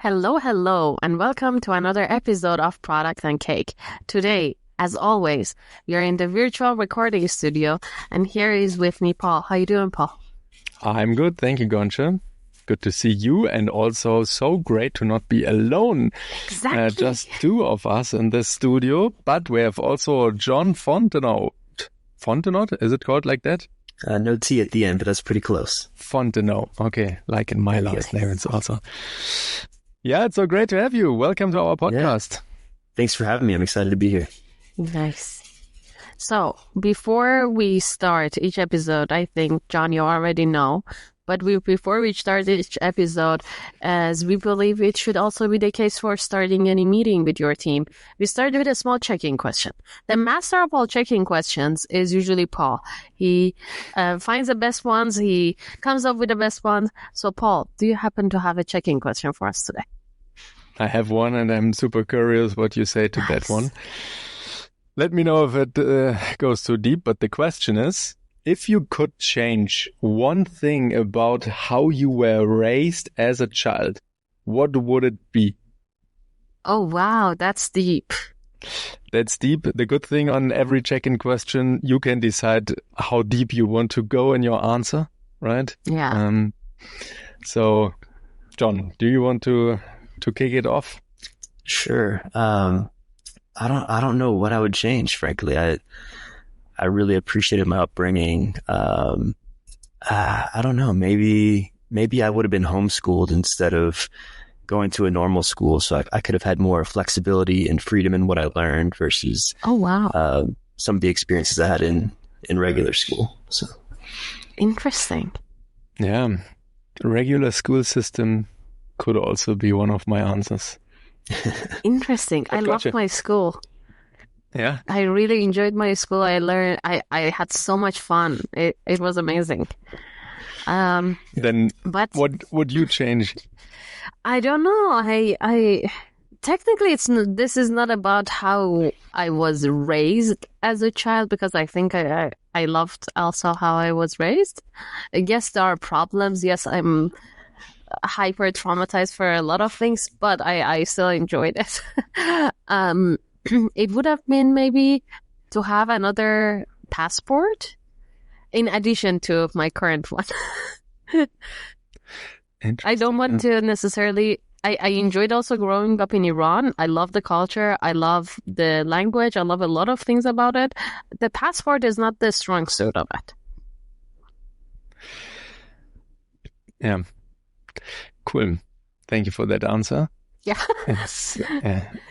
Hello, hello, and welcome to another episode of Product and Cake. Today, as always, we are in the virtual recording studio, and here is with me, Paul. How you doing, Paul? I'm good, thank you, Goncha. Good to see you, and also so great to not be alone. Exactly. Just two of us in this studio, but we have also John Fontenot. Fontenot, is it called like that? No T at the end, but that's pretty close. Fontenot, okay, like in my last name, it's also. Yeah, it's so great to have you. Welcome to our podcast. Yeah. Thanks for having me. I'm excited to be here. Nice. So, before we start each episode, I think, John, you already know, but before we start each episode, as we believe it should also be the case for starting any meeting with your team, we start with a small check-in question. The master of all check-in questions is usually Paul. He finds the best ones. He comes up with the best ones. So, Paul, do you happen to have a check-in question for us today? I have one, and I'm super curious what you say to that one. Let me know if it goes too deep, but the question is, if you could change one thing about how you were raised as a child, what would it be? Oh, wow, that's deep. That's deep. The good thing on every check-in question, you can decide how deep you want to go in your answer, right? Yeah. So, John, do you want to kick it off? Sure. I don't know what I would change, frankly. I really appreciated my upbringing. I don't know. Maybe I would have been homeschooled instead of going to a normal school. So I could have had more flexibility and freedom in what I learned versus some of the experiences I had in regular school. So interesting. Yeah. Regular school system could also be one of my answers. Interesting. I loved my school. Yeah. I really enjoyed my school. I had so much fun. It was amazing. But what would you change? I don't know. I technically this is not about how I was raised as a child, because I think I loved also how I was raised. Yes, there are problems. Yes, I'm hyper traumatized for a lot of things, but I still enjoyed it. It would have been maybe to have another passport in addition to my current one. I don't want to necessarily. I enjoyed also growing up in Iran. I love the culture. I love the language. I love a lot of things about it. The passport is not the strong suit of it. Yeah. Cool. Thank you for that answer. Yeah.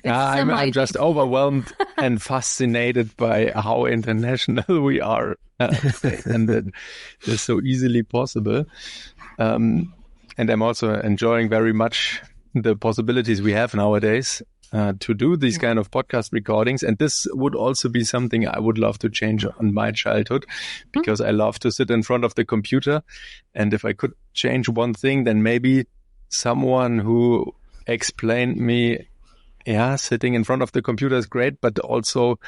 I'm just overwhelmed and fascinated by how international we are, and that is so easily possible. And I'm also enjoying very much the possibilities we have nowadays to do these kind of podcast recordings. And this would also be something I would love to change on my childhood, because I love to sit in front of the computer. And if I could change one thing, then maybe someone who explained me, sitting in front of the computer is great, but also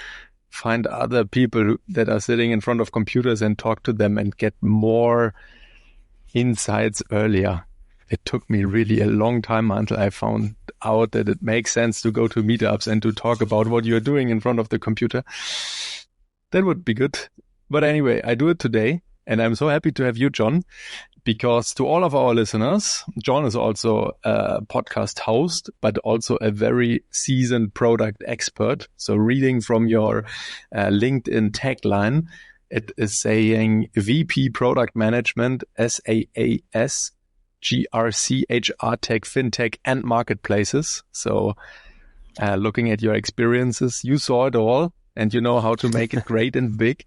find other people that are sitting in front of computers and talk to them and get more insights earlier. It took me really a long time until I found out that it makes sense to go to meetups and to talk about what you're doing in front of the computer. That would be good. But anyway, I do it today, and I'm so happy to have you, John, because to all of our listeners, John is also a podcast host, but also a very seasoned product expert. So reading from your LinkedIn tagline, it is saying VP Product Management, SaaS, GRC, HR Tech, FinTech, and Marketplaces. So looking at your experiences, you saw it all, and you know how to make it great and big.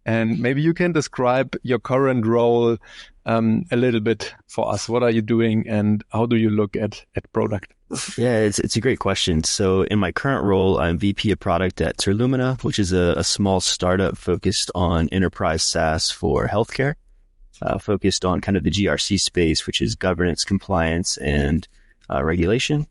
And maybe you can describe your current role a little bit for us. What are you doing, and how do you look at product? Yeah, it's a great question. So in my current role, I'm VP of product at Terlumina, which is a small startup focused on enterprise SaaS for healthcare, focused on kind of the GRC space, which is governance, compliance, and regulation.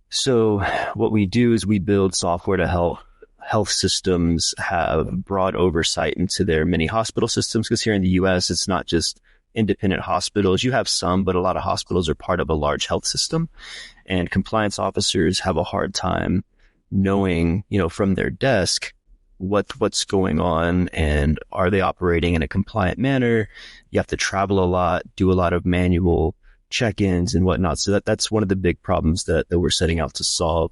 So what we do is we build software to help health systems have broad oversight into their many hospital systems, because here in the US, it's not just independent hospitals. You have some, but a lot of hospitals are part of a large health system, and compliance officers have a hard time knowing, from their desk what's going on and are they operating in a compliant manner. You have to travel a lot, do a lot of manual check-ins and whatnot. So that's one of the big problems that we're setting out to solve,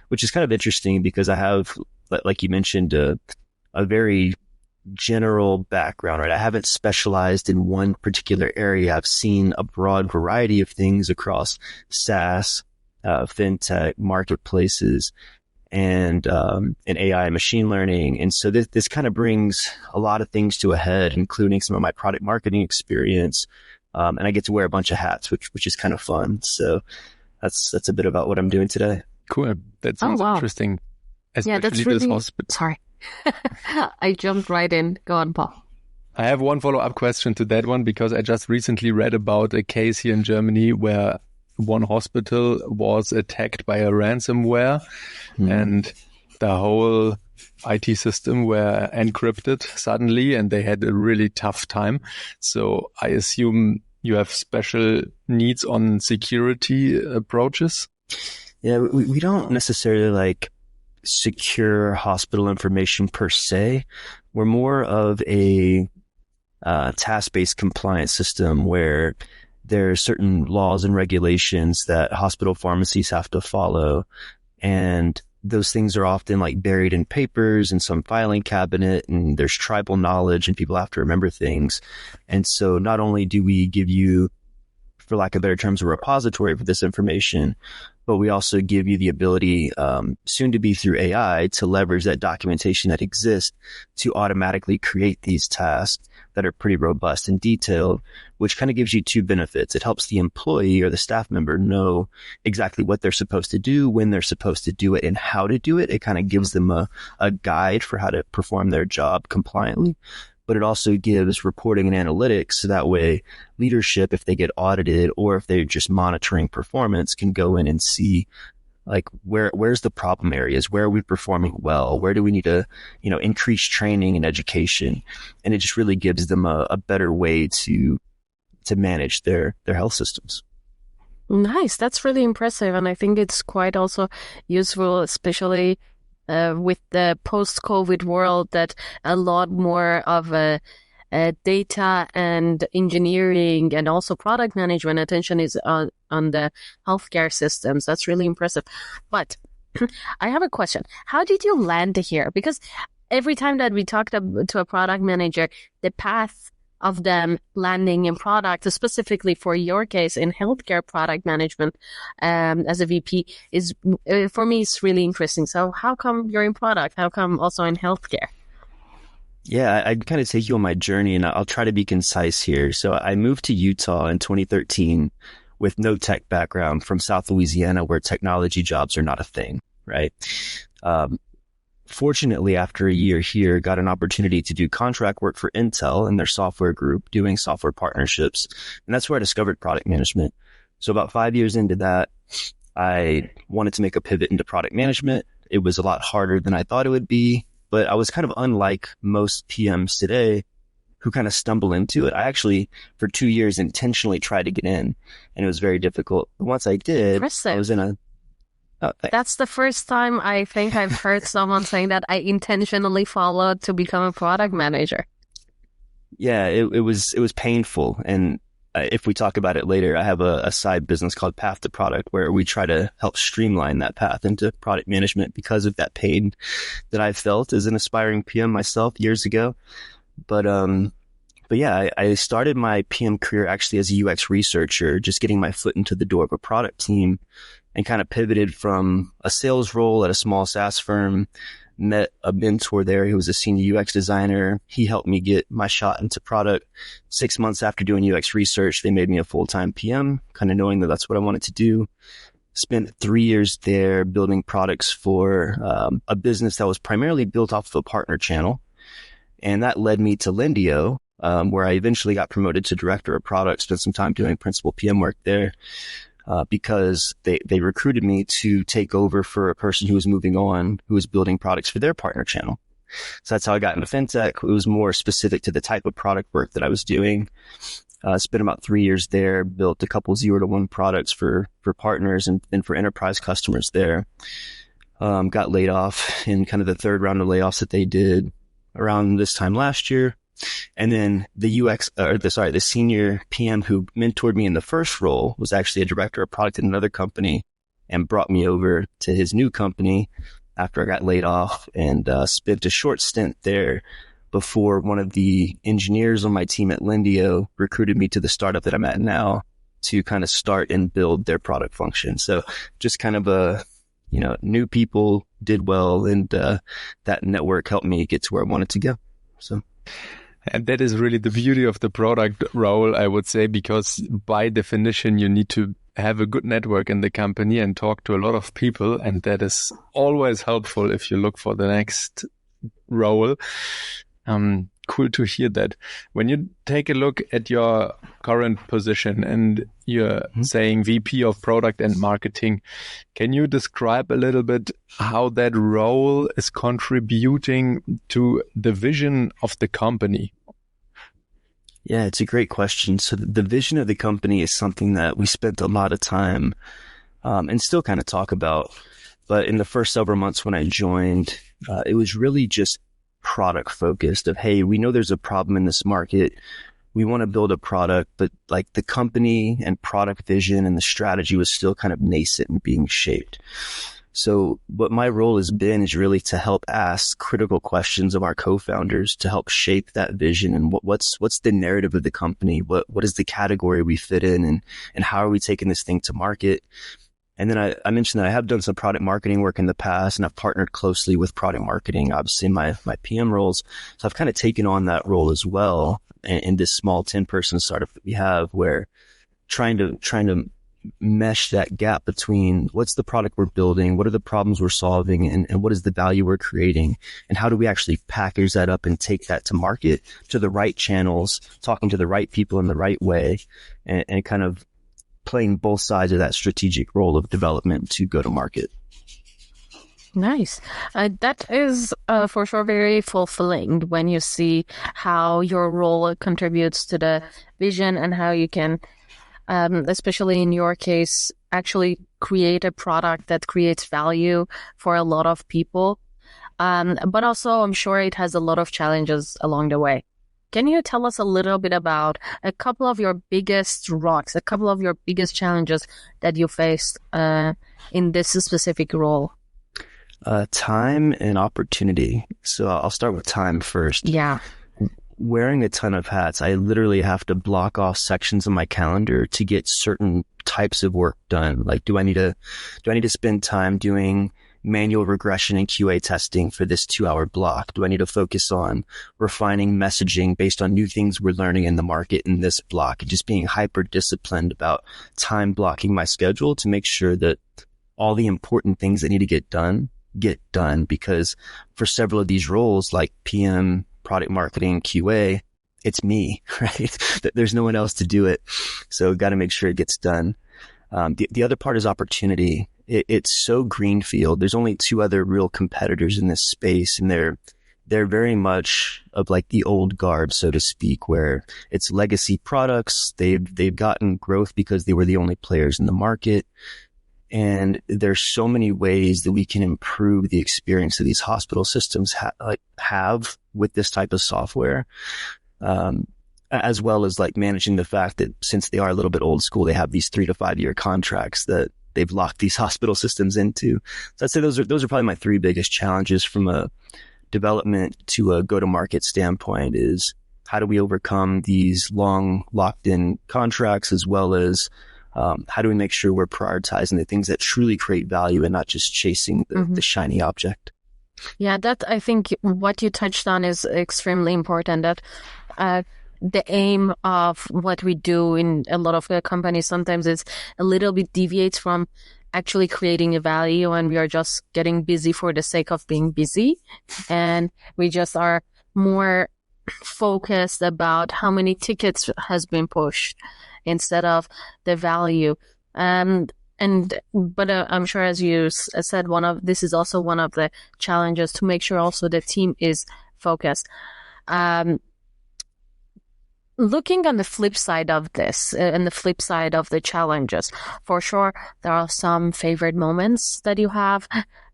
which is kind of interesting because I have, like you mentioned, a very general background, right? I haven't specialized in one particular area. I've seen a broad variety of things across SaaS, fintech, marketplaces, and AI and machine learning. And so this kind of brings a lot of things to a head, including some of my product marketing experience. And I get to wear a bunch of hats, which is kind of fun. So that's a bit about what I'm doing today. Cool. That sounds interesting. Yeah, that's really... Sorry. I jumped right in. Go on, Paul. I have one follow-up question to that one because I just recently read about a case here in Germany where one hospital was attacked by a ransomware and the whole IT system were encrypted suddenly and they had a really tough time. So I assume you have special needs on security approaches? Yeah, we don't necessarily secure hospital information per se. We're more of a task-based compliance system where there are certain laws and regulations that hospital pharmacies have to follow. And those things are often buried in papers in some filing cabinet, and there's tribal knowledge and people have to remember things. And so not only do we give you, for lack of better terms, a repository for this information, but we also give you the ability, soon to be through AI, to leverage that documentation that exists to automatically create these tasks that are pretty robust and detailed, which kind of gives you two benefits. It helps the employee or the staff member know exactly what they're supposed to do, when they're supposed to do it, and how to do it. It kind of gives them a guide for how to perform their job compliantly. But it also gives reporting and analytics, so that way leadership, if they get audited or if they're just monitoring performance, can go in and see where's the problem areas, where are we performing well, where do we need to increase training and education. And it just really gives them a better way to manage their health systems. Nice. That's really impressive. And I think it's quite also useful, especially with the post-COVID world, that a lot more of data and engineering and also product management attention is on the healthcare systems. That's really impressive. But I have a question. How did you land here? Because every time that we talked to a product manager, the path of them landing in product, specifically for your case in healthcare product management, as a VP, is, for me, it's really interesting. So how come you're in product? How come also in healthcare? Yeah, I'd kind of take you on my journey, and I'll try to be concise here. So I moved to Utah in 2013 with no tech background from South Louisiana, where technology jobs are not a thing, right? Fortunately, after a year here, got an opportunity to do contract work for Intel and their software group, doing software partnerships. And that's where I discovered product management. So about 5 years into that, I wanted to make a pivot into product management. It was a lot harder than I thought it would be, but I was kind of unlike most PMs today who kind of stumble into it. I actually, for 2 years, intentionally tried to get in, and it was very difficult. But once I did, Impressive. I was in a... Oh, that's the first time I think I've heard someone saying that I intentionally followed to become a product manager. Yeah, it was painful. And if we talk about it later, I have a side business called Path to Product, where we try to help streamline that path into product management because of that pain that I felt as an aspiring PM myself years ago. But yeah, I started my PM career actually as a UX researcher, just getting my foot into the door of a product team, and kind of pivoted from a sales role at a small SaaS firm. Met a mentor there who was a senior UX designer. He helped me get my shot into product. 6 months after doing UX research, they made me a full-time PM, kind of knowing that that's what I wanted to do. Spent 3 years there building products for a business that was primarily built off of a partner channel. And that led me to Lendio, where I eventually got promoted to director of product, spent some time doing principal PM work there. Because they recruited me to take over for a person who was moving on, who was building products for their partner channel. So that's how I got into fintech. It was more specific to the type of product work that I was doing. Spent about 3 years there, built a couple 0 to 1 products for partners and for enterprise customers there. Got laid off in kind of the third round of layoffs that they did around this time last year. And then the senior PM who mentored me in the first role was actually a director of product at another company and brought me over to his new company after I got laid off, and spent a short stint there before one of the engineers on my team at Lendio recruited me to the startup that I'm at now to kind of start and build their product function. So just kind of new people did well, and that network helped me get to where I wanted to go. So. And that is really the beauty of the product role, I would say, because by definition, you need to have a good network in the company and talk to a lot of people. And that is always helpful if you look for the next role. Cool to hear that. When you take a look at your current position and you're saying VP of product and marketing, can you describe a little bit how that role is contributing to the vision of the company? Yeah, it's a great question. So the vision of the company is something that we spent a lot of time and still kind of talk about. But in the first several months when I joined, it was really just product focused of, hey, we know there's a problem in this market. We want to build a product, but like the company and product vision and the strategy was still kind of nascent and being shaped. So what my role has been is really to help ask critical questions of our co-founders to help shape that vision and what's the narrative of the company? What is the category we fit in, and how are we taking this thing to market? And then I mentioned that I have done some product marketing work in the past, and I've partnered closely with product marketing, obviously in my PM roles. So I've kind of taken on that role as well in this small 10-person startup that we have, where trying to mesh that gap between what's the product we're building, what are the problems we're solving, and what is the value we're creating, and how do we actually package that up and take that to market to the right channels, talking to the right people in the right way, and kind of playing both sides of that strategic role of development to go to market. Nice. That is for sure very fulfilling when you see how your role contributes to the vision and how you can, especially in your case, actually create a product that creates value for a lot of people. But also, I'm sure it has a lot of challenges along the way. Can you tell us a little bit about a couple of your biggest rocks, a couple of your biggest challenges that you faced in this specific role? Time and opportunity. So I'll start with time first. Yeah. Wearing a ton of hats, I literally have to block off sections of my calendar to get certain types of work done. Like, do I need to spend time doing manual regression and QA testing for this 2-hour block? Do I need to focus on refining messaging based on new things we're learning in the market in this block? And just being hyper disciplined about time blocking my schedule to make sure that all the important things that need to get done, because for several of these roles like PM, product marketing, QA, it's me, right? There's no one else to do it. So got to make sure it gets done. The other part is opportunity. It's so greenfield. There's only 2 other real competitors in this space, and they're very much of like the old guard, so to speak, where it's legacy products. They've gotten growth because they were the only players in the market. And there's so many ways that we can improve the experience that these hospital systems have with this type of software, as well as like managing the fact that since they are a little bit old school, they have these 3 to 5 year contracts that they've locked these hospital systems into. So I'd say those are probably my 3 biggest challenges from a development to a go-to-market standpoint is how do we overcome these long locked-in contracts, as well as how do we make sure we're prioritizing the things that truly create value and not just chasing the shiny object? Yeah, that I think what you touched on is extremely important, that the aim of what we do in a lot of the companies sometimes is a little bit deviates from actually creating a value, and we are just getting busy for the sake of being busy. And we just are more focused about how many tickets has been pushed instead of the value. But I'm sure, as you said, this is also one of the challenges to make sure also the team is focused. looking on the flip side of this and the flip side of the challenges, for sure, there are some favorite moments that you have.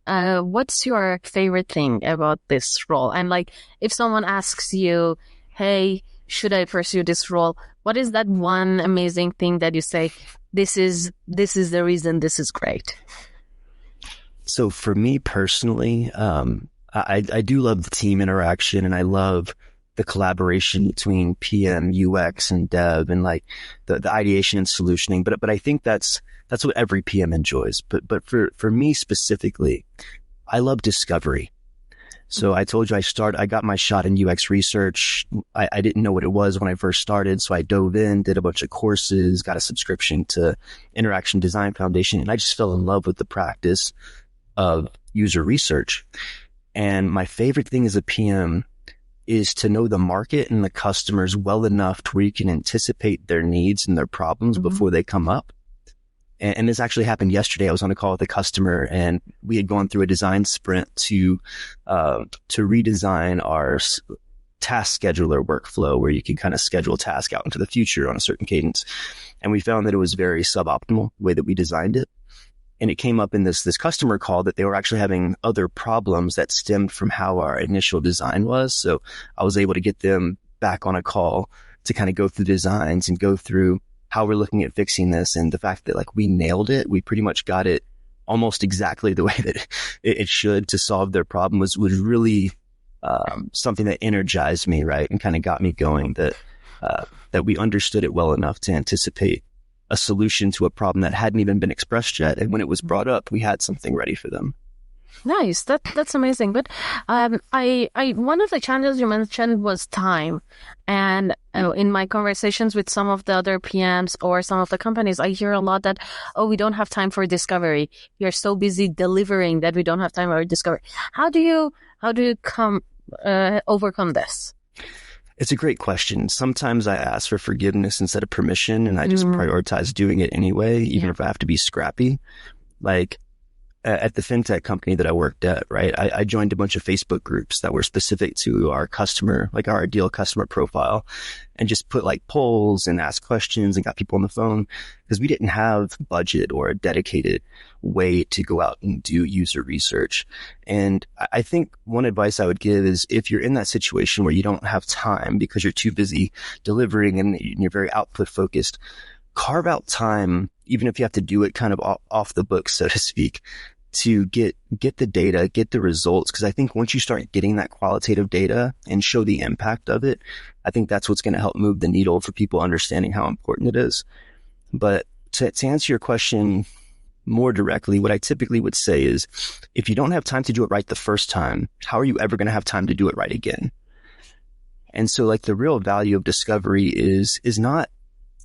What's your favorite thing about this role? And like, if someone asks you, hey, should I pursue this role? What is that one amazing thing that you say, this is the reason this is great? So for me personally, I do love the team interaction, and I love the collaboration between PM, UX, and dev, and like the ideation and solutioning. But I think that's what every PM enjoys. But for me specifically, I love discovery. So I told you I got my shot in UX research. I didn't know what it was when I first started. So I dove in, did a bunch of courses, got a subscription to Interaction Design Foundation, and I just fell in love with the practice of user research. And my favorite thing as a PM is to know the market and the customers well enough to where you can anticipate their needs and their problems before they come up. And this actually happened yesterday. I was on a call with a customer, and we had gone through a design sprint to redesign our task scheduler workflow, where you can kind of schedule a task out into the future on a certain cadence. And we found that it was very suboptimal the way that we designed it. And it came up in this customer call that they were actually having other problems that stemmed from how our initial design was. So I was able to get them back on a call to kind of go through designs and go through how we're looking at fixing this. And the fact that like we nailed it, we pretty much got it almost exactly the way that it should to solve their problem was really something that energized me, right? And kind of got me going that we understood it well enough to anticipate a solution to a problem that hadn't even been expressed yet. And when it was brought up, we had something ready for them. Nice. That's amazing. But I one of the challenges you mentioned was time. And in my conversations with some of the other PMs or some of the companies, I hear a lot that, oh, we don't have time for discovery. We are so busy delivering that we don't have time for discovery. How do you overcome this? It's a great question. Sometimes I ask for forgiveness instead of permission, and I just prioritize doing it anyway, even if I have to be scrappy. Like at the fintech company that I worked at, right? I joined a bunch of Facebook groups that were specific to our customer, like our ideal customer profile, and just put like polls and asked questions and got people on the phone because we didn't have budget or a dedicated way to go out and do user research. And I think one advice I would give is if you're in that situation where you don't have time because you're too busy delivering and you're very output focused, carve out time, even if you have to do it kind of off the books, so to speak, to get the data, get the results. Because I think once you start getting that qualitative data and show the impact of it, I think that's what's going to help move the needle for people understanding how important it is. But to answer your question more directly, what I typically would say is if you don't have time to do it right the first time, how are you ever going to have time to do it right again? And so like the real value of discovery is not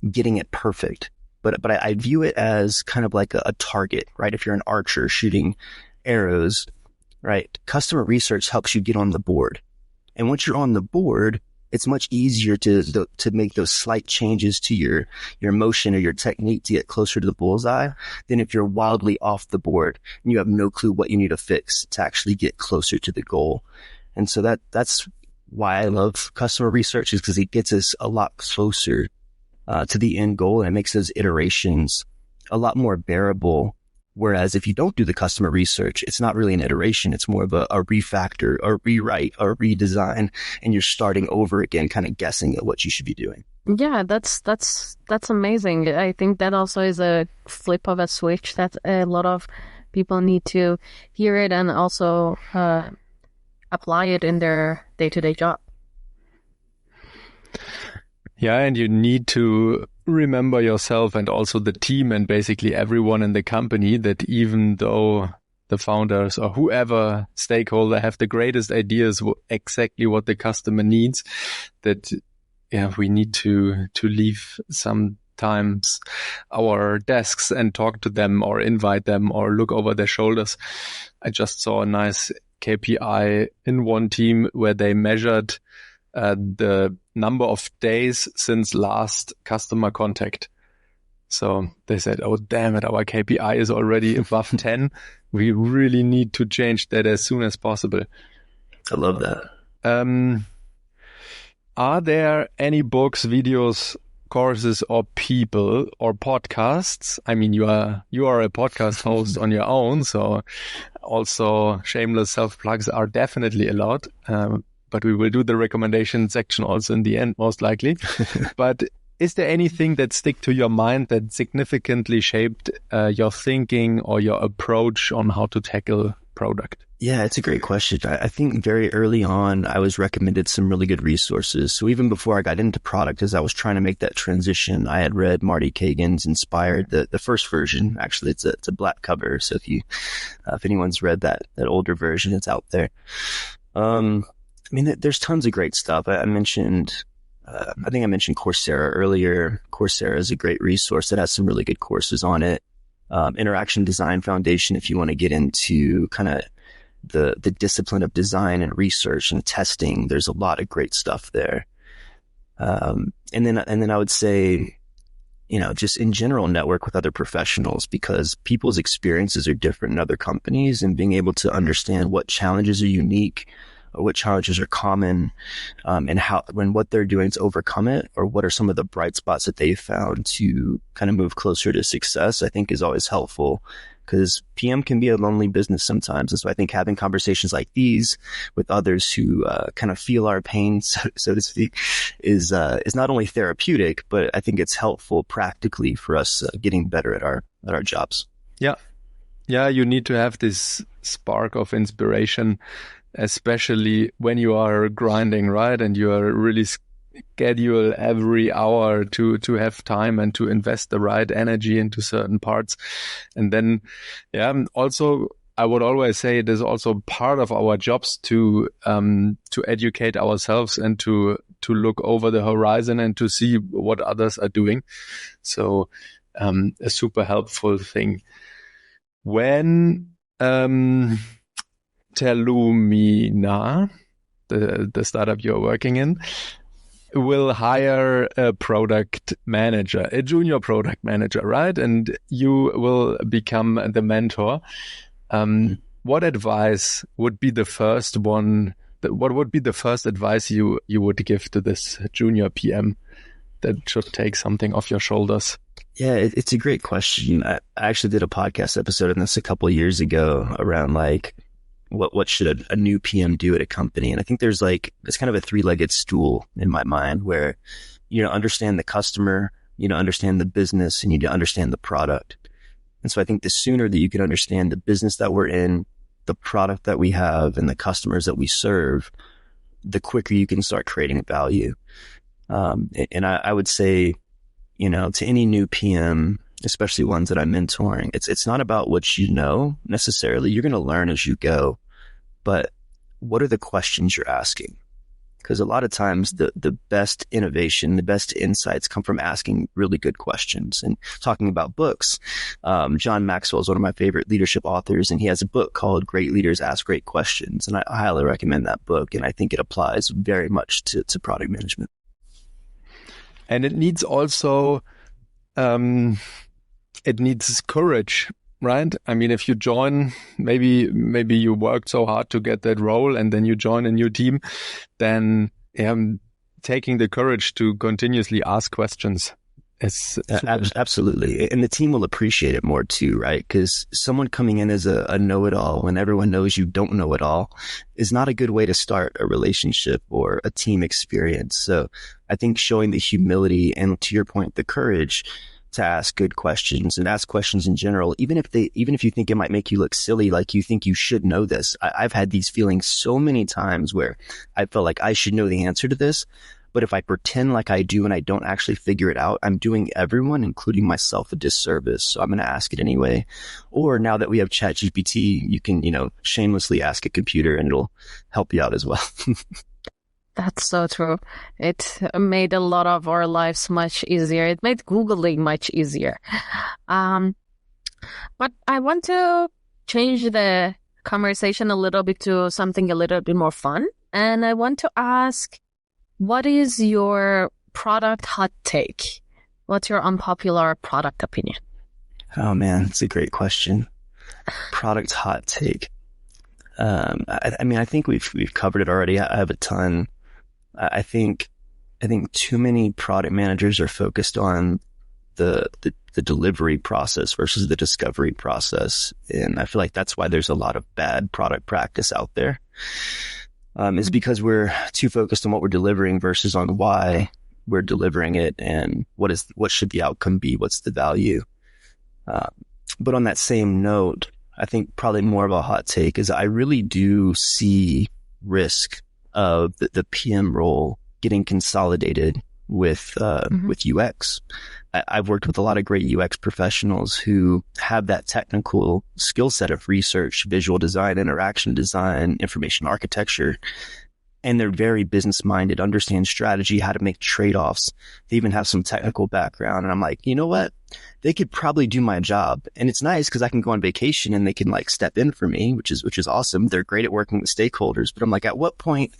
getting it perfect. But I view it as kind of like a target, right? If you're an archer shooting arrows, right? Customer research helps you get on the board. And once you're on the board, it's much easier to make those slight changes to your motion or your technique to get closer to the bullseye than if you're wildly off the board and you have no clue what you need to fix to actually get closer to the goal. And so that's why I love customer research, is because it gets us a lot closer to the end goal, and it makes those iterations a lot more bearable. Whereas if you don't do the customer research, it's not really an iteration. It's more of a refactor, a rewrite, or redesign, and you're starting over again, kind of guessing at what you should be doing. Yeah, that's amazing. I think that also is a flip of a switch that a lot of people need to hear it and also apply it in their day-to-day job. Yeah, and you need to remember yourself and also the team and basically everyone in the company that even though the founders or whoever stakeholder have the greatest ideas exactly what the customer needs, that we need to leave sometimes our desks and talk to them or invite them or look over their shoulders. I just saw a nice KPI in one team where they measured the number of days since last customer contact. So they said, oh, damn it, our KPI is already above 10. We really need to change that as soon as possible. I love that. are there any books, videos, courses, or people or podcasts? I mean, you are a podcast host on your own, so also shameless self-plugs are definitely allowed. But we will do the recommendation section also in the end, most likely. But is there anything that stick to your mind that significantly shaped your thinking or your approach on how to tackle product? Yeah, it's a great question. I think very early on, I was recommended some really good resources. So even before I got into product, as I was trying to make that transition, I had read Marty Kagan's Inspired, the first version. Actually, it's a black cover. So if anyone's read that older version, it's out there. I mean, there's tons of great stuff. I think I mentioned Coursera earlier. Coursera is a great resource that has some really good courses on it. Interaction Design Foundation, if you want to get into kind of the discipline of design and research and testing, there's a lot of great stuff there. And then I would say, just in general, network with other professionals, because people's experiences are different in other companies, and being able to understand what challenges are unique or what challenges are common, and what they're doing to overcome it, or what are some of the bright spots that they've found to kind of move closer to success, I think is always helpful. Because PM can be a lonely business sometimes. And so I think having conversations like these with others who kind of feel our pain, so to speak, is not only therapeutic, but I think it's helpful practically for us getting better at our jobs. Yeah. Yeah, you need to have this spark of inspiration, especially when you are grinding, right? And you are really schedule every hour to have time and to invest the right energy into certain parts. And then, also, I would always say it is also part of our jobs to educate ourselves and to look over the horizon and to see what others are doing. So, a super helpful thing. When, Terlumina, the startup you're working in, will hire a product manager, a junior product manager, right? And you will become the mentor. What advice would be the first one? What would be the first advice you would give to this junior PM that should take something off your shoulders? Yeah, it's a great question. I actually did a podcast episode on this a couple of years ago around what should a new PM do at a company? And I think there's it's kind of a three-legged stool in my mind where, understand the customer, understand the business, and you need to understand the product. And so I think the sooner that you can understand the business that we're in, the product that we have, and the customers that we serve, the quicker you can start creating value. And I would say, to any new PM, especially ones that I'm mentoring, it's not about what you know necessarily. You're going to learn as you go. But what are the questions you're asking? Because a lot of times the best innovation, the best insights come from asking really good questions. And talking about books, John Maxwell is one of my favorite leadership authors, and he has a book called Great Leaders Ask Great Questions. And I highly recommend that book. And I think it applies very much to product management. And it needs also, it needs courage. Right? I mean, if you join, maybe you worked so hard to get that role and then you join a new team, then taking the courage to continuously ask questions. Absolutely. And the team will appreciate it more too, right? Because someone coming in as a know-it-all when everyone knows you don't know it all is not a good way to start a relationship or a team experience. So I think showing the humility and, to your point, the courage to ask good questions and ask questions in general, even if you think it might make you look silly, like you think you should know this. I've had these feelings so many times where I felt like I should know the answer to this, but if I pretend like I do and I don't actually figure it out, I'm doing everyone, including myself, a disservice. So I'm going to ask it anyway. Or now that we have ChatGPT, you can, shamelessly ask a computer and it'll help you out as well. That's so true. It made a lot of our lives much easier. It made Googling much easier. But I want to change the conversation a little bit to something a little bit more fun. And I want to ask, what is your product hot take? What's your unpopular product opinion? Oh man, it's a great question. Product hot take. I think we've covered it already. I have a ton. I think think too many product managers are focused on the delivery process versus the discovery process. And I feel like that's why there's a lot of bad product practice out there. Is because we're too focused on what we're delivering versus on why we're delivering it and what should the outcome be? What's the value? But on that same note, I think probably more of a hot take is I really do see risk of the PM role getting consolidated with UX. I've worked with a lot of great UX professionals who have that technical skill set of research, visual design, interaction design, information architecture, and they're very business minded, understand strategy, how to make trade-offs. They even have some technical background. And I'm like, you know what? They could probably do my job. And it's nice because I can go on vacation and they can like step in for me, which is awesome. They're great at working with stakeholders. But I'm like, at what point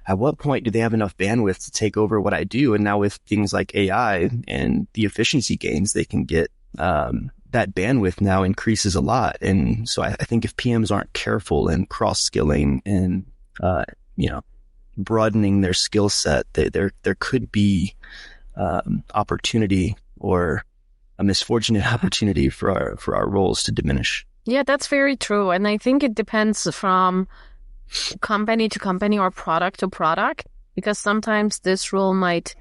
do they have enough bandwidth to take over what I do? And now with things like AI and the efficiency gains they can get, that bandwidth now increases a lot. And so I think if PMs aren't careful and cross-skilling and, broadening their skill set, there could be, opportunity or a misfortunate opportunity for our roles to diminish. Yeah, that's very true. And I think it depends from company to company or product to product, because sometimes this role might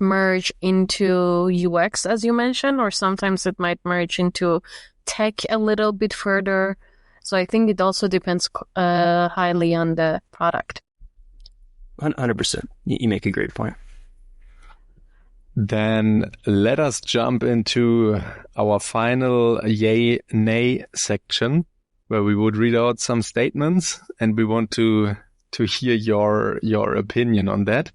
merge into UX, as you mentioned, or sometimes it might merge into tech a little bit further. So I think it also depends highly on the product. 100%. You make a great point. Then let us jump into our final yay, nay section, where we would read out some statements and we want to hear your opinion on that.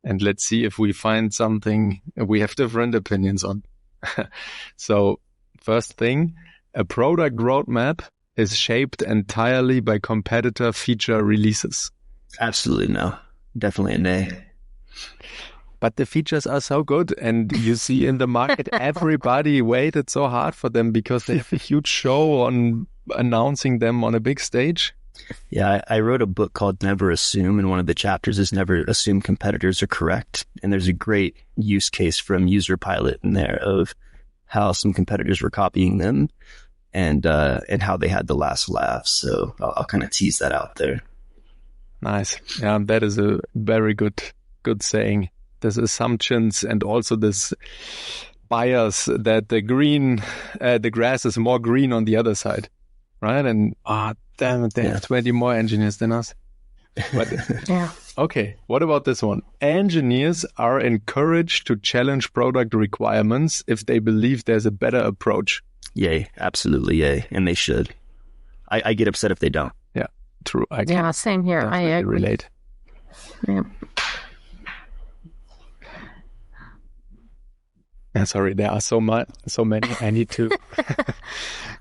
And let's see if we find something we have different opinions on. So first thing, a product roadmap is shaped entirely by competitor feature releases. Absolutely no. Definitely a nay. But the features are so good, and you see in the market, everybody waited so hard for them because they have a huge show on announcing them on a big stage. Yeah, I wrote a book called Never Assume, and one of the chapters is Never Assume Competitors Are Correct. And there's a great use case from User Pilot in there of how some competitors were copying them and how they had the last laugh. So I'll kind of tease that out there. Nice. Yeah, that is a very good saying. There's assumptions and also this bias that the grass is more green on the other side, right? And damn it, they have 20 more engineers than us. But yeah. Okay, what about this one? Engineers are encouraged to challenge product requirements if they believe there's a better approach. Yay, absolutely yay, and they should. I get upset if they don't. Yeah, true. Same here. I agree. Relate. Yeah. Sorry, there are so many. I need to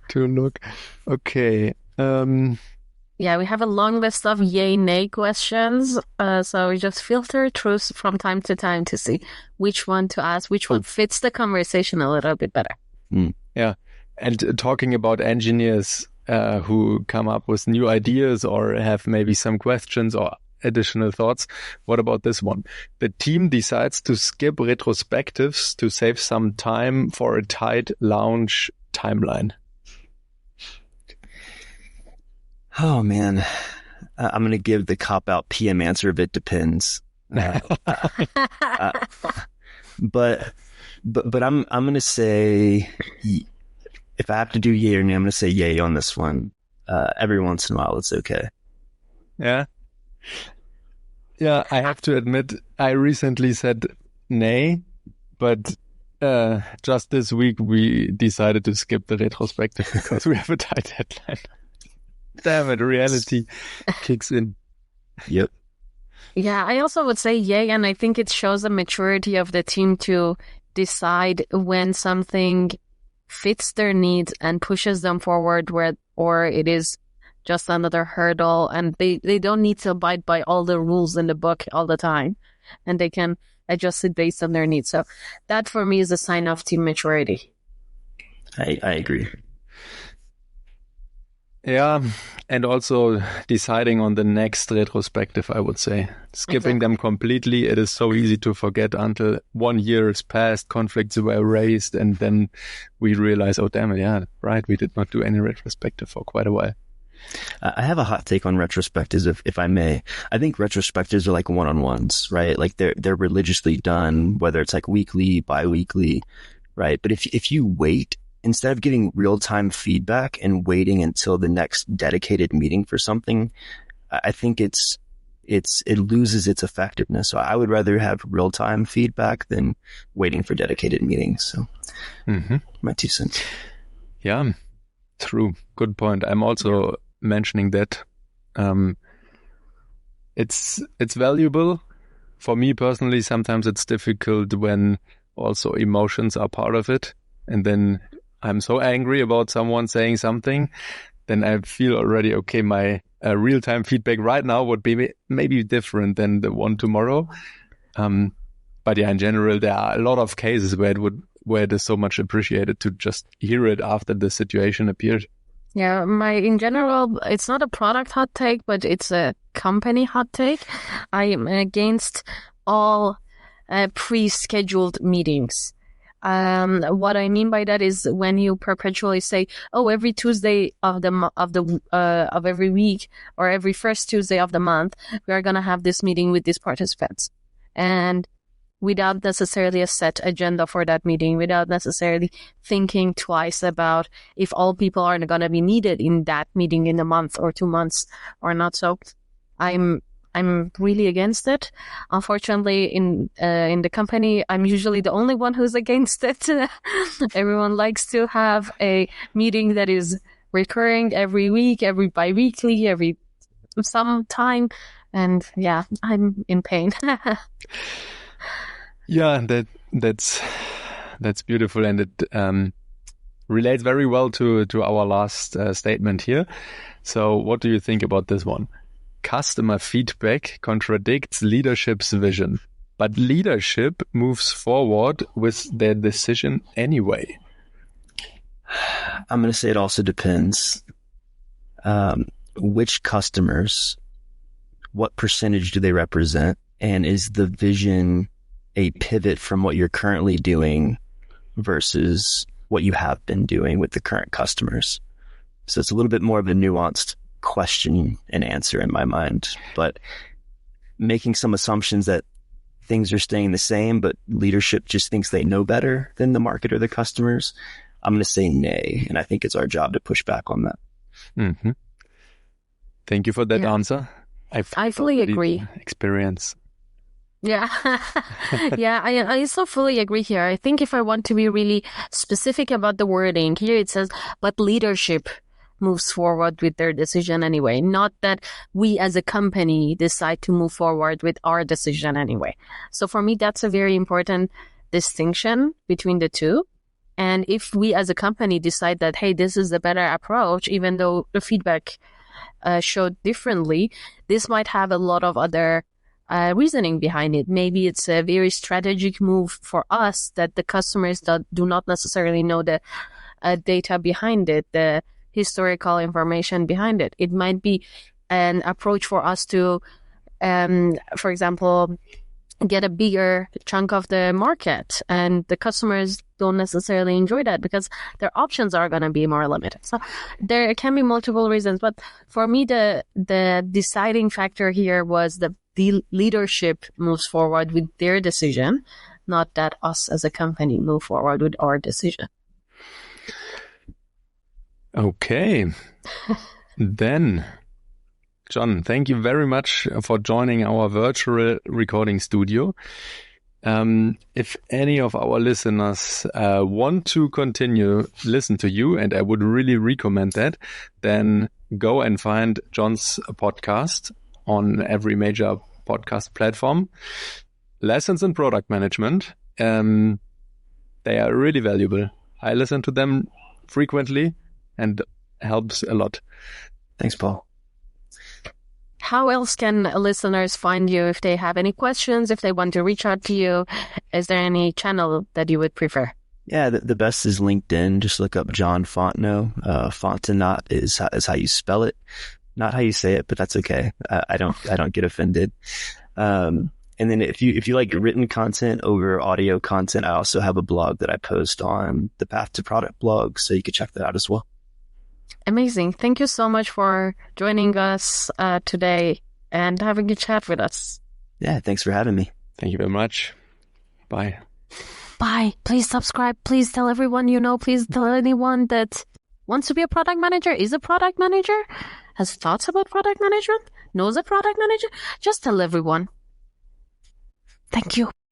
to look. Okay. Yeah, we have a long list of yay, nay questions. So we just filter through from time to time to see which one to ask, which one fits the conversation a little bit better. Yeah. And talking about engineers who come up with new ideas or have maybe some questions or additional thoughts. What about this one? The team decides to skip retrospectives to save some time for a tight launch timeline. Oh man, I'm going to give the cop-out PM answer of it depends. But I'm going to say, if I have to do yay or nay, I'm going to say yay on this one. Every once in a while, it's okay. Yeah. Yeah, I have to admit, I recently said nay, but just this week we decided to skip the retrospective because we have a tight deadline. Damn it, reality kicks in. Yep. Yeah, I also would say yay, and I think it shows the maturity of the team to decide when something fits their needs and pushes them forward, or it is just another hurdle, and they don't need to abide by all the rules in the book all the time, and they can adjust it based on their needs. So that for me is a sign of team maturity. I agree. Yeah, and also deciding on the next retrospective, I would say. Skipping them completely, it is so easy to forget until 1 year has passed, conflicts were raised, and then we realize, oh, damn it, yeah, right, we did not do any retrospective for quite a while. I have a hot take on retrospectives, if I may. I think retrospectives are like one-on-ones, right? Like they're religiously done, whether it's like weekly, bi-weekly, right? But if you wait, instead of getting real-time feedback and waiting until the next dedicated meeting for something, I think it loses its effectiveness. So I would rather have real-time feedback than waiting for dedicated meetings. So my 2 cents. Yeah, true. Good point. I'm also mentioning that it's valuable. For me personally, sometimes it's difficult when also emotions are part of it. And then I'm so angry about someone saying something, then I feel already, okay, my real-time feedback right now would be maybe different than the one tomorrow. But yeah, in general, there are a lot of cases where it is so much appreciated to just hear it after the situation appeared. Yeah, in general, it's not a product hot take, but it's a company hot take. I am against all pre-scheduled meetings. What I mean by that is when you perpetually say, "Oh, every Tuesday of every week or every first Tuesday of the month, we are gonna have this meeting with these participants," and without necessarily a set agenda for that meeting, without necessarily thinking twice about if all people are going to be needed in that meeting in a month or 2 months or not. So I'm really against it. Unfortunately, in the company, I'm usually the only one who's against it. Everyone likes to have a meeting that is recurring every week, every bi-weekly, every some time. And yeah, I'm in pain. Yeah, that's beautiful, and it relates very well to our last statement here. So, what do you think about this one? Customer feedback contradicts leadership's vision, but leadership moves forward with their decision anyway. I'm going to say it also depends. Which customers, what percentage do they represent, and is the vision a pivot from what you're currently doing versus what you have been doing with the current customers? So it's a little bit more of a nuanced question and answer in my mind, but making some assumptions that things are staying the same, but leadership just thinks they know better than the market or the customers, I'm going to say nay. And I think it's our job to push back on that. Mm-hmm. Thank you for that answer. I fully agree. Experience. Yeah. Yeah, I also fully agree here. I think if I want to be really specific about the wording, here it says, but leadership moves forward with their decision anyway. Not that we as a company decide to move forward with our decision anyway. So for me, that's a very important distinction between the two. And if we as a company decide that, hey, this is the better approach, even though the feedback showed differently, this might have a lot of other reasoning behind it. Maybe it's a very strategic move for us that the customers do not necessarily know the data behind it, the historical information behind it. It might be an approach for us to, for example, get a bigger chunk of the market, and the customers don't necessarily enjoy that because their options are going to be more limited. So there can be multiple reasons, but for me, the deciding factor here was the leadership moves forward with their decision, not that us as a company move forward with our decision. Okay. Then, John, thank you very much for joining our virtual recording studio. If any of our listeners want to continue listen to you, and I would really recommend that, then go and find John's podcast on every major podcast platform. Lessons in Product Management. They are really valuable. I listen to them frequently and helps a lot. Thanks, Paul. How else can listeners find you if they have any questions, if they want to reach out to you? Is there any channel that you would prefer? Yeah, the best is LinkedIn. Just look up John Fontenot. Fontenot is how you spell it, not how you say it, but that's okay. I don't get offended. And then if you like written content over audio content, I also have a blog that I post on the Path to Product blog, so you can check that out as well. Amazing. Thank you so much for joining us today and having a chat with us. Yeah, thanks for having me. Thank you very much. Bye. Bye. Please subscribe. Please tell everyone you know. Please tell anyone that wants to be a product manager, is a product manager, has thoughts about product management, knows a product manager. Just tell everyone. Thank you.